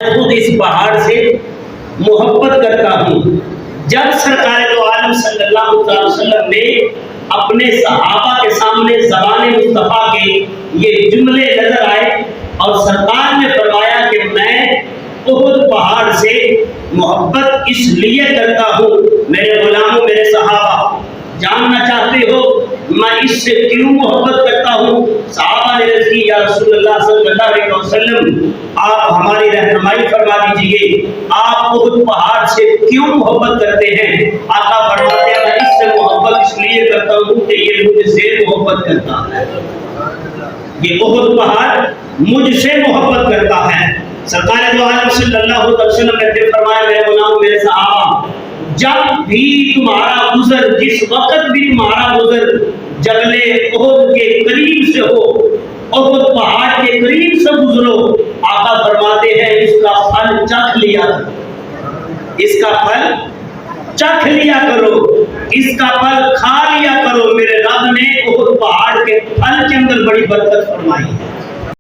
خود اس پہاڑ سے محبت کرتا ہوں۔ جب سرکار دو عالم صلی اللہ علیہ وسلم نے اپنے صحابہ کے سامنے زبان مصطفیٰ کے یہ جملے نظر آئے اور سرکار نے فرمایا کہ میں احد پہاڑ سے محبت اس لیے کرتا ہوں، میرے غلاموں، میرے صحابہ جاننا چاہتے ہو میں اس سے کیوں محبت کرتا ہوں؟ صحابہ نے عرض کی یا رسول اللہ صلی اللہ علیہ وسلم آپ ہماری رہنمائی فرما دیجئے، آپ احد پہاڑ سے کیوں محبت کرتے ہیں؟ آقا فرماتے ہیں میں اس سے محبت اس لیے کرتا ہوں کہ یہ مجھ سے محبت کرتا ہے، یہ احد پہاڑ مجھ سے محبت کرتا ہے۔ سرکار دو عالم صلی اللہ علیہ وسلم نے پھر فرمایا میرے غلاموں، میرے صحابہ جب بھی تمہارا گزر، جس وقت بھی تمہارا گزر جبل احد کے قریب سے ہو، احد پہاڑ کے قریب سے گزرو، آقا فرماتے ہیں اس کا پھل چکھ لیا کرو، اس کا پھل چکھ لیا کرو، اس کا پھل کھا لیا کرو۔ میرے رب نے احد پہاڑ کے پھل کے اندر بڑی برکت فرمائی ہے۔